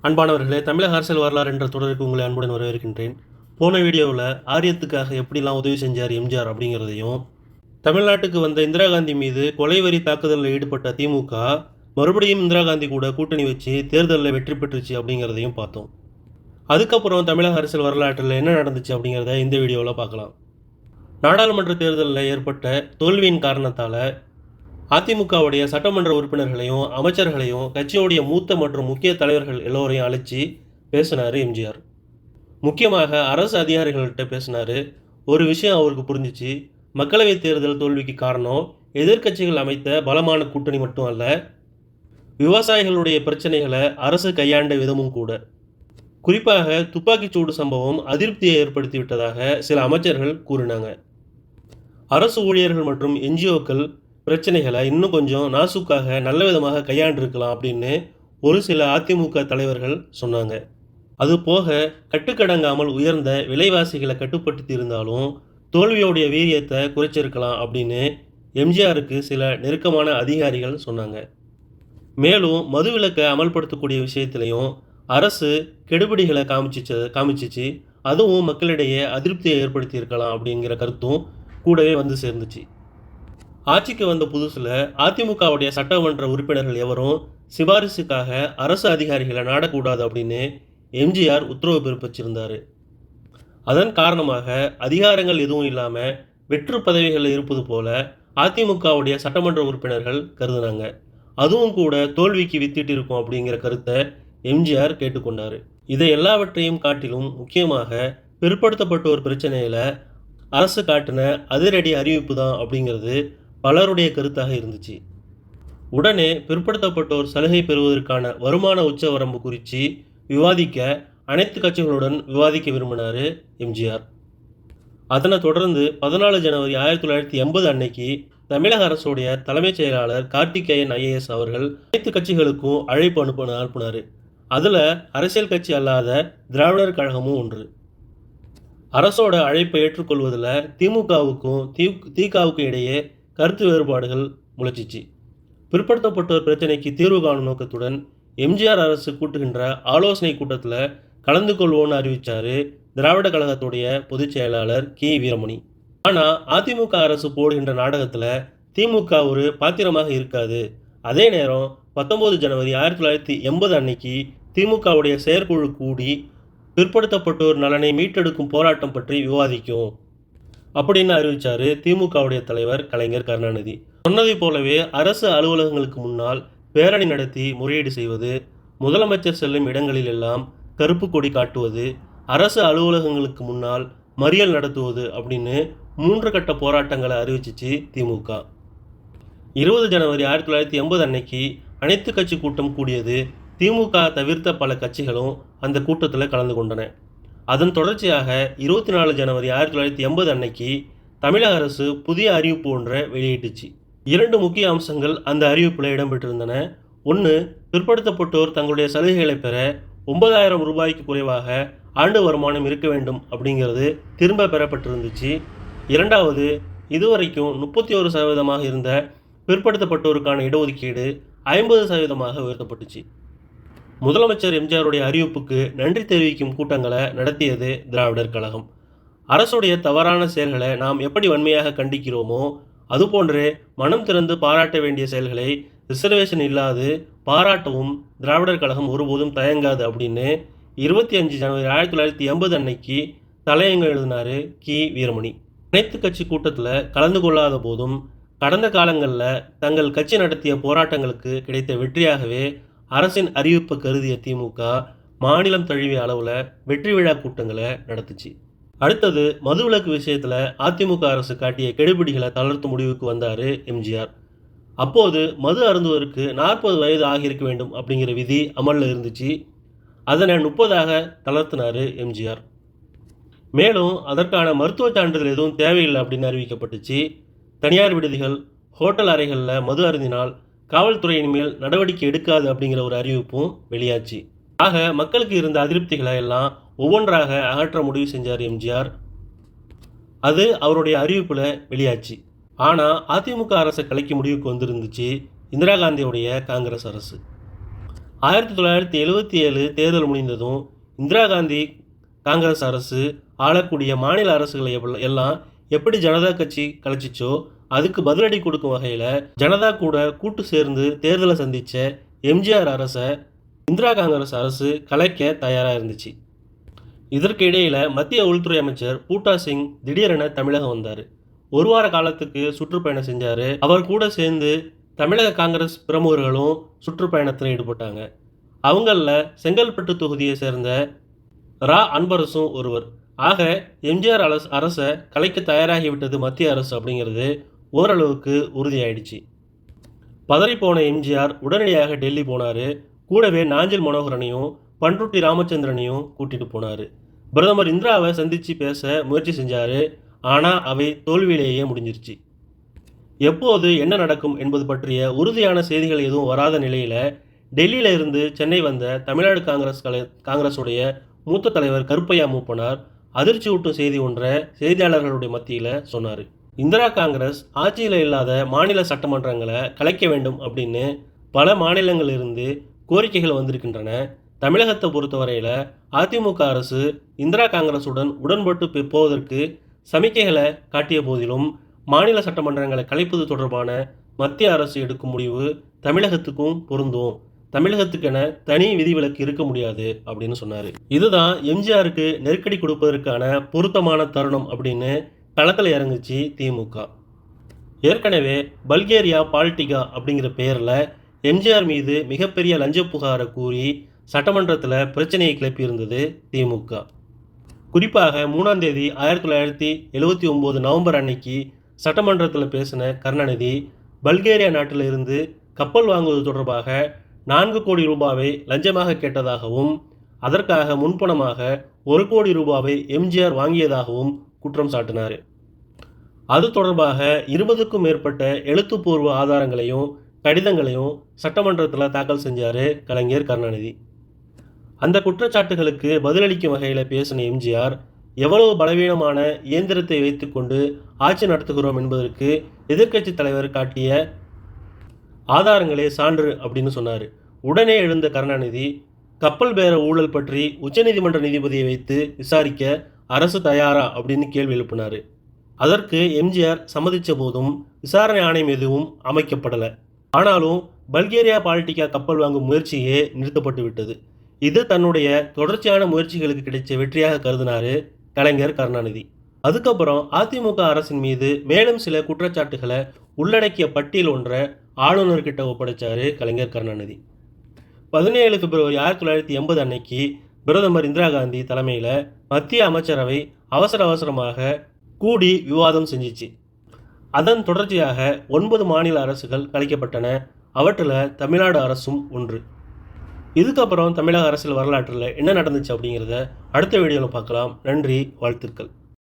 அன்பானவர்களே, தமிழக அரசியல் வரலாறு என்ற தொடருக்கு உங்களை அன்புடன் வரவேற்கின்றேன். போன வீடியோவில் ஆரியத்துக்காக எப்படிலாம் உதவி செஞ்சார் எம்ஜிஆர் அப்படிங்கிறதையும், தமிழ்நாட்டுக்கு வந்த இந்திரா காந்தி மீது கொலைவெறி தாக்குதலில் ஈடுபட்ட திமுக மறுபடியும் இந்திரா காந்தி கூட கூட்டணி வச்சு தேர்தலில் வெற்றி பெற்றுச்சு அப்படிங்கிறதையும் பார்த்தோம். அதுக்கப்புறம் தமிழக அரசியல் வரலாற்றில் என்ன நடந்துச்சு அப்படிங்கிறத இந்த வீடியோவில் பார்க்கலாம். நாடாளுமன்ற தேர்தலில் ஏற்பட்ட தோல்வியின் காரணத்தால் அதிமுகவுடைய சட்டமன்ற உறுப்பினர்களையும் அமைச்சர்களையும் கட்சியுடைய மூத்த மற்றும் முக்கிய தலைவர்கள் எல்லோரையும் அழைச்சி பேசினார் எம்ஜிஆர். முக்கியமாக அரசு அதிகாரிகள்கிட்ட பேசினார். ஒரு விஷயம் அவருக்கு புரிஞ்சிச்சு. மக்களவைத் தேர்தல் தோல்விக்கு காரணம் எதிர்க்கட்சிகள் அமைத்த பலமான கூட்டணி மட்டும் அல்ல, விவசாயிகளுடைய பிரச்சனைகளை அரசு கையாண்ட விதமும் கூட. குறிப்பாக துப்பாக்கிச்சூடு சம்பவம் அதிருப்தியை ஏற்படுத்தி விட்டதாக சில அமைச்சர்கள் கூறினாங்க. அரசு ஊழியர்கள் மற்றும் என்ஜிஓக்கள் பிரச்சனைகளை இன்னும் கொஞ்சம் நாசுக்காக நல்ல விதமாக கையாண்டிருக்கலாம் அப்படின்னு ஒரு சில அதிமுக தலைவர்கள் சொன்னாங்க. அதுபோக கட்டுக்கடங்காமல் உயர்ந்த விலைவாசிகளை கட்டுப்படுத்தி இருந்தாலும் தோல்வியோடைய வீரியத்தை குறைச்சிருக்கலாம் அப்படின்னு எம்ஜிஆருக்கு சில நெருக்கமான அதிகாரிகள் சொன்னாங்க. மேலும் மதுவிலக்கை அமல்படுத்தக்கூடிய விஷயத்திலையும் அரசு கெடுபிடிகளை காமிச்சிச்சு, அதுவும் மக்களிடையே அதிருப்தியை ஏற்படுத்தி இருக்கலாம் அப்படிங்கிற கருத்தும் கூடவே வந்து சேர்ந்துச்சு. ஆட்சிக்கு வந்த புதுசில் அதிமுகவுடைய சட்டமன்ற உறுப்பினர்கள் எவரும் சிபாரிசுக்காக அரசு அதிகாரிகளை நாடக்கூடாது அப்படின்னு எம்ஜிஆர் உத்தரவு பிறப்பிச்சிருந்தார். அதன் காரணமாக அதிகாரங்கள் எதுவும் இல்லாமல் வெற்று பதவிகள் இருப்பது போல அதிமுகவுடைய சட்டமன்ற உறுப்பினர்கள் கருதுனாங்க. அதுவும் கூட தோல்விக்கு வித்திட்டு இருக்கும் அப்படிங்கிற கருத்தை எம்ஜிஆர் கேட்டுக்கொண்டார். இதை எல்லாவற்றையும் காட்டிலும் முக்கியமாக பிற்படுத்தப்பட்டோர் பிரச்சனையில் அரசு காட்டின அதிரடி அறிவிப்பு தான் அப்படிங்கிறது பலருடைய கருத்தாக இருந்துச்சு. உடனே பிற்படுத்தப்பட்டோர் சலுகை பெறுவதற்கான வருமான உச்சவரம்பு குறித்து விவாதிக்க அனைத்து கட்சிகளுடன் விவாதிக்க விரும்பினார் எம்ஜிஆர். அதனை தொடர்ந்து 14 ஜனவரி 1980 அன்னைக்கு தமிழக அரசுடைய தலைமைச் செயலாளர் கார்த்திகேயன் IAS அவர்கள் அனைத்து கட்சிகளுக்கும் அழைப்பு அனுப்பினார். அதில் அரசியல் கட்சி அல்லாத திராவிடர் கழகமும் ஒன்று. அரசோட அழைப்பை ஏற்றுக்கொள்வதில் திமுகவுக்கும் திகாவுக்கும் இடையே கருத்து வேறுபாடுகள் முளைச்சிச்சு. பிற்படுத்தப்பட்டோர் பிரச்சனைக்கு தீர்வு காணும் நோக்கத்துடன் எம்ஜிஆர் அரசு கூட்டுகின்ற ஆலோசனை கூட்டத்தில் கலந்து கொள்வோன்னு அறிவித்தார் திராவிட கழகத்துடைய பொதுச் செயலாளர் கி வீரமணி. ஆனால் அதிமுக அரசு போடுகின்ற நாடகத்தில் திமுக ஒரு பாத்திரமாக இருக்காது. அதே நேரம் 19 ஜனவரி 1980 அன்னைக்கு திமுகவுடைய செயற்குழு கூடி பிற்படுத்தப்பட்டோர் நலனை மீட்டெடுக்கும் போராட்டம் பற்றி விவாதிக்கும் அப்படின்னு அறிவித்தார் திமுகவுடைய தலைவர் கலைஞர் கருணாநிதி. சொன்னதை போலவே அரசு அலுவலகங்களுக்கு முன்னால் பேரணி நடத்தி முறையீடு செய்வது, முதலமைச்சர் செல்லும் இடங்களில் எல்லாம் கருப்பு கொடி காட்டுவது, அரசு அலுவலகங்களுக்கு முன்னால் மறியல் நடத்துவது அப்படின்னு 3 கட்ட போராட்டங்களை அறிவிச்சிச்சு திமுக. 20 ஜனவரி 1980 அன்னைக்கு அனைத்து கட்சி கூட்டம் கூடியது. திமுக தவிர்த்த பல கட்சிகளும் அந்த கூட்டத்தில் கலந்து கொண்டன. அதன் தொடர்ச்சியாக 24 ஜனவரி 1980 அன்னைக்கு தமிழக அரசு புதிய அறிவிப்பு ஒன்றை வெளியிட்டுச்சு. 2 முக்கிய அம்சங்கள் அந்த அறிவிப்பில் இடம்பெற்றிருந்தன. ஒன்று, பிற்படுத்தப்பட்டோர் தங்களுடைய சலுகைகளை பெற 9,000 ரூபாய்க்கு குறைவாக ஆண்டு வருமானம் இருக்க வேண்டும் அப்படிங்கிறது திரும்ப பெறப்பட்டிருந்துச்சு. இரண்டாவது, இதுவரைக்கும் 31% இருந்த பிற்படுத்தப்பட்டோருக்கான இடஒதுக்கீடு 50% உயர்த்தப்பட்டுச்சு. முதலமைச்சர் எம்ஜிஆருடைய அறிவிப்புக்கு நன்றி தெரிவிக்கும் கூட்டங்களை நடத்தியது திராவிடர் கழகம். அரசுடைய தவறான செயல்களை நாம் எப்படி வன்மையாக கண்டிக்கிறோமோ அதுபோன்றே மனம் திறந்து பாராட்ட வேண்டிய செயல்களை ரிசர்வேஷன் இல்லாது பாராட்டவும் திராவிடர் கழகம் ஒருபோதும் தயங்காது அப்படின்னு 25 ஜனவரி 1980 அன்னைக்கு தலையங்கம் எழுதினார் கி வீரமணி. அனைத்து கட்சி கூட்டத்தில் கலந்து கொள்ளாத போதும் கடந்த காலங்களில் தங்கள் கட்சி நடத்திய போராட்டங்களுக்கு கிடைத்த வெற்றியாகவே அரசின் அறிவிப்பை கருதிய திமுக மாநிலம் தழுவிய அளவில் வெற்றி விழா கூட்டங்களை நடத்துச்சு. அடுத்தது, மதுவிலக்கு விஷயத்தில் அதிமுக அரசு காட்டிய கெடுபிடிகளை தளர்த்தும் முடிவுக்கு வந்தார் எம்ஜிஆர். அப்போது மது அருந்துவதற்கு 40 வயது ஆகியிருக்க வேண்டும் அப்படிங்கிற விதி அமலில் இருந்துச்சு. அதனை 30 தளர்த்தினார் எம்ஜிஆர். மேலும் அதற்கான மருத்துவ சான்றிதழ் எதுவும் தேவையில்லை அப்படின்னு அறிவிக்கப்பட்டுச்சு. தனியார் விடுதிகள், ஹோட்டல் அறைகளில் மது அருந்தினால் காவல்துறையின் மேல் நடவடிக்கை எடுக்காது அப்படிங்கிற ஒரு அறிவிப்பும் வெளியாச்சு. ஆக மக்களுக்கு இருந்த அதிருப்திகளை எல்லாம் ஒவ்வொன்றாக அகற்ற முடிவு செஞ்சார் எம்ஜிஆர். அது அவருடைய அறிவிப்பில் வெளியாச்சு. ஆனால் அதிமுக அரசை கலைக்க முடிவுக்கு வந்திருந்துச்சு இந்திரா காந்தியுடைய காங்கிரஸ் அரசு. 1977 தேர்தல் முடிந்ததும் இந்திரா காந்தி காங்கிரஸ் அரசு ஆளக்கூடிய மாநில அரசுகளை எல்லாம் எப்படி ஜனதா கட்சி கலைச்சிச்சோ அதுக்கு பதிலடி கொடுக்கும் வகையில் ஜனதா கூட கூட்டு சேர்ந்து தேர்தலை சந்தித்த எம்ஜிஆர் அரசை இந்திரா காங்கிரஸ் அரசு கலைக்க தயாராக இருந்துச்சு. இதற்கு இடையில் மத்திய உள்துறை அமைச்சர் பூட்டா சிங் திடீரென தமிழகம் வந்தார். ஒரு வார காலத்துக்கு சுற்றுப்பயணம் செஞ்சார். அவர் கூட சேர்ந்து தமிழக காங்கிரஸ் பிரமுகர்களும் சுற்றுப்பயணத்தில் ஈடுபட்டாங்க. அவங்களில் செங்கல்பட்டு தொகுதியை சேர்ந்த ரா அன்பரசும் ஒருவர். ஆக எம்ஜிஆர் அரசை கலைக்க தயாராகிவிட்டது மத்திய அரசு அப்படிங்கிறது ஓரளவுக்கு உறுதியாயிடுச்சு. பதறிப்போன எம்ஜிஆர் உடனடியாக டெல்லி போனார். கூடவே நாஞ்சில் மனோகரனையும் பண்ருட்டி ராமச்சந்திரனையும் கூட்டிட்டு போனார். பிரதமர் இந்திராவை சந்தித்து பேச முயற்சி செஞ்சார். ஆனால் அவை தோல்வியிலேயே முடிஞ்சிருச்சு. எப்போது என்ன நடக்கும் என்பது பற்றிய உறுதியான செய்திகள் எதுவும் வராத நிலையில் டெல்லியில் இருந்து சென்னை வந்த தமிழ்நாடு காங்கிரஸுடைய மூத்த தலைவர் கருப்பையா மூப்பனார் அதிர்ச்சி ஊட்டும் செய்தி ஒன்றை செய்தியாளர்களுடைய மத்தியில் சொன்னார். இந்திரா காங்கிரஸ் ஆட்சியில் இல்லாத மாநில சட்டமன்றங்களை கலைக்க வேண்டும் அப்படின்னு பல மாநிலங்களிலிருந்து கோரிக்கைகள் வந்திருக்கின்றன. தமிழகத்தை பொறுத்தவரையில் அதிமுக அரசு இந்திரா காங்கிரசுடன் உடன்பட்டு போவதற்கு சமிக்கைகளை காட்டிய போதிலும் மாநில சட்டமன்றங்களை கலைப்பது தொடர்பான மத்திய அரசு எடுக்கும் முடிவு தமிழகத்துக்கும் பொருந்தும், தமிழகத்துக்கென தனி விதிவிலக்கு இருக்க முடியாது அப்படின்னு சொன்னார். இதுதான் எம்ஜிஆருக்கு நெருக்கடி கொடுப்பதற்கான பொருத்தமான தருணம் அப்படின்னு களத்தில் இறங்குச்சு திமுக. ஏற்கனவே பல்கேரியா பாலிட்டிகா அப்படிங்கிற பெயரில் எம்ஜிஆர் மீது மிகப்பெரிய லஞ்ச புகாரை கூறி சட்டமன்றத்தில் பிரச்சனையை கிளப்பியிருந்தது திமுக. குறிப்பாக 3ஆம் தேதி 1979 நவம்பர் அன்னைக்கு சட்டமன்றத்தில் பேசின கருணாநிதி பல்கேரியா நாட்டில் இருந்து கப்பல் வாங்குவது தொடர்பாக 4 கோடி ரூபாவை லஞ்சமாக கேட்டதாகவும் அதற்காக முன்பணமாக 1 கோடி ரூபாவை எம்ஜிஆர் வாங்கியதாகவும் குற்றம் சாட்டினார். அது தொடர்பாக 20க்கும் மேற்பட்ட எழுத்துப்பூர்வ ஆதாரங்களையும் கடிதங்களையும் சட்டமன்றத்தில் தாக்கல் செஞ்சார் கலைஞர் கருணாநிதி. அந்த குற்றச்சாட்டுகளுக்கு பதிலளிக்கும் வகையில் பேசின எம்ஜிஆர் எவ்வளவு பலவீனமான இயந்திரத்தை வைத்துக்கொண்டு ஆட்சி நடத்துகிறோம் என்பதற்கு எதிர்க்கட்சி தலைவர் காட்டிய ஆதாரங்களே சான்று அப்படின்னு சொன்னார். உடனே எழுந்த கருணாநிதி கப்பல் பேர ஊழல் பற்றி உச்சநீதிமன்ற நீதிபதியை வைத்து விசாரிக்க அரசு தயாரா அப்படின்னு கேள்வி எழுப்பினார். அதற்கு எம்ஜிஆர் சம்மதித்த போதும் விசாரணை ஆணையம் எதுவும் அமைக்கப்படலை. ஆனாலும் பல்கேரியா பாலிட்டிகா கப்பல் வாங்கும் முயற்சியே நிறுத்தப்பட்டு விட்டது. இது தன்னுடைய தொடர்ச்சியான முயற்சிகளுக்கு கிடைச்ச வெற்றியாக கருதினார் கலைஞர் கருணாநிதி. அதுக்கப்புறம் அதிமுக அரசின் மீது மேலும் சில குற்றச்சாட்டுகளை உள்ளடக்கிய பட்டியல் ஒன்றை ஆளுநர்கிட்ட ஒப்படைச்சார் கலைஞர் கருணாநிதி. 17 பிப்ரவரி 1980 அன்னைக்கு பிரதமர் இந்திரா காந்தி தலைமையில் மத்திய அமைச்சரவை அவசரமாக கூடி விவாதம் செஞ்சிச்சு. அதன் தொடர்ச்சியாக 9 மாநில அரசுகள் கலைக்கப்பட்டன. அவற்றில் தமிழ்நாடு அரசும் ஒன்று. இதுக்கப்புறம் தமிழக அரசியல் வரலாற்றில் என்ன நடந்துச்சு அப்படிங்கிறத அடுத்த வீடியோவில் பார்க்கலாம். நன்றி, வாழ்த்துக்கள்.